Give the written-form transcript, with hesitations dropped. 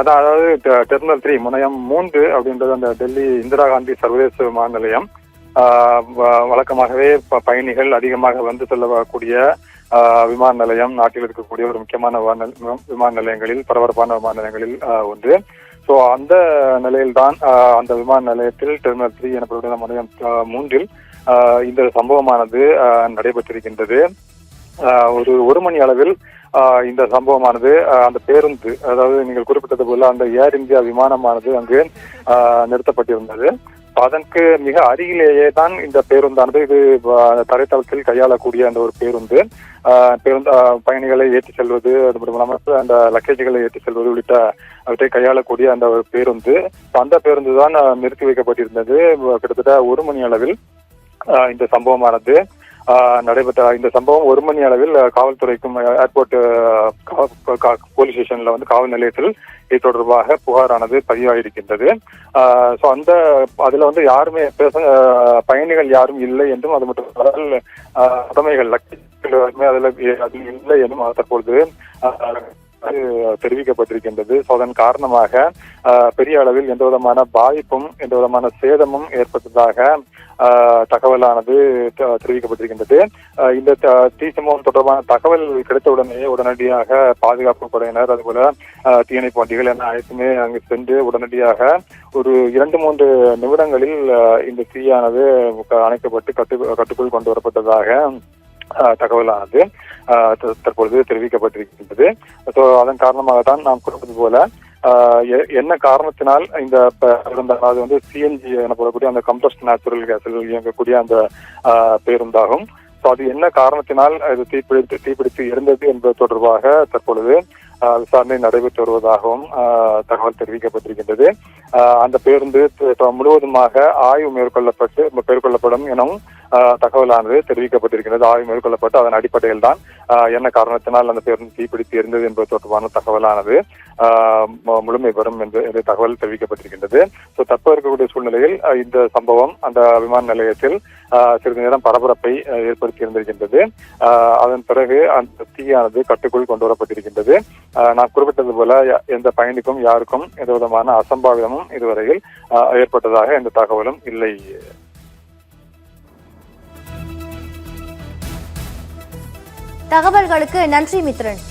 அதாவது டெர்மினல் 3 முனையம் 3 அப்படின்றது அந்த டெல்லி இந்திரா காந்தி சர்வதேச விமான நிலையம். வழக்கமாகவே பயணிகள் அதிகமாக வந்து செல்லக்கூடிய விமான நிலையம், நாட்டில் இருக்கக்கூடிய ஒரு முக்கியமான விமான நிலையங்களில், பரபரப்பான விமான நிலையங்களில் ஒன்று. ஸோ அந்த நிலையில்தான் அந்த விமான நிலையத்தில் டெர்மினல் 3 எனப்படும் முனையம் 3 இந்த சம்பவமானது நடைபெற்றிருக்கின்றது. ஒரு மணி அளவில் இந்த சம்பவமானது அந்த பேருந்து, அதாவது நீங்கள் குறிப்பிட்டது போல அந்த ஏர் இந்தியா விமானமானது அங்கு நிறுத்தப்பட்டிருந்தது. அதற்கு மிக அருகிலேயே தான் இந்த பேருந்தானது, இது தரைத்தளத்தில் கையாளக்கூடிய அந்த ஒரு பேருந்து பயணிகளை ஏற்றி செல்வது, அது மட்டும் இல்லாமல் அந்த லக்கேஜுகளை ஏற்றி செல்வது உள்ளிட்ட அவற்றை கையாளக்கூடிய அந்த ஒரு பேருந்து, அந்த பேருந்து தான் நிறுத்தி வைக்கப்பட்டிருந்தது. கிட்டத்தட்ட ஒரு மணி அளவில் இந்த சம்பவமானது நடைபெற்ற இந்த சம்பவம் ஒரு மணி அளவில் காவல்துறைக்கும் ஏர்போர்ட் போலீஸ் ஸ்டேஷன்ல வந்து காவல் நிலையத்தில் இது தொடர்பாக புகாரானது பதிவாயிருக்கின்றது. ஸோ அதுல வந்து யாருமே பயணிகள் யாரும் இல்லை என்றும், அது மட்டும் உடைமைகள் அதில் இல்லை என்றும் தற்பொழுது தெரிவிக்கப்பட்டிருக்கின்றது. ஸோ அதன் காரணமாக பெரிய அளவில் எந்த விதமான பாதிப்பும் எந்த விதமான சேதமும் ஏற்பட்டதாக தகவலானது தெரிவிக்கப்பட்டிருக்கின்றது. இந்த தீ சம்பவம் தொடர்பான தகவல் கிடைத்த உடனடியாக பாதுகாப்பு படையினர், அதுபோல தீயணைப்பு வண்டிகள் என அனைத்துமே அங்கு சென்று உடனடியாக ஒரு 2-3 நிமிடங்களில் இந்த தீயானது அணைக்கப்பட்டு கட்டுக்குள் கொண்டு வரப்பட்டதாக தகவலானது தற்பொழுது தெரிவிக்கப்பட்டிருக்கின்றது. ஸோ அதன் காரணமாக தான் நாம் குறிப்பிட்டது போல என்ன காரணத்தினால் இந்த அதாவது வந்து சிஎன்ஜி எனப்படக்கூடிய அந்த கம்ப்ரஸ்ட் நேச்சுரல் கேஸில் இயங்கக்கூடிய அந்த பேருந்தாகும். ஸோ அது என்ன காரணத்தினால் இது தீப்பிடித்து இருந்தது என்பது தொடர்பாக தற்பொழுது விசாரணை நடைபெற்று வருவதாகவும் தகவல் தெரிவிக்கப்பட்டிருக்கின்றது. அந்த பேருந்து முழுவதுமாக ஆய்வு மேற்கொள்ளப்படும் எனவும் தகவலானது தெரிவிக்கப்பட்டிருக்கிறது. ஆய்வு மேற்கொள்ளப்பட்டு அதன் அடிப்படையில் தான் என்ன காரணத்தினால் அந்த பேருந்து தீப்பிடித்து இருந்தது என்பது தொடர்பான தகவலானது முழுமை பெறும் என்று தகவல் தெரிவிக்கப்பட்டிருக்கின்றது. ஸோ தற்போது இருக்கக்கூடிய சூழ்நிலையில் இந்த சம்பவம் அந்த விமான நிலையத்தில் சிறிது நேரம் பரபரப்பை ஏற்படுத்தி இருந்திருக்கின்றது. அதன் பிறகு அந்த தீயானது கட்டுக்குள் கொண்டு வரப்பட்டிருக்கின்றது. நான் குறிப்பிட்டது போல எந்த பயணிக்கும் யாருக்கும் எந்த விதமான அசம்பாவிதமும் இதுவரையில் ஏற்பட்டதாக எந்த தகவலும் இல்லை. தகவல்களுக்கு நன்றி மித்ரன்.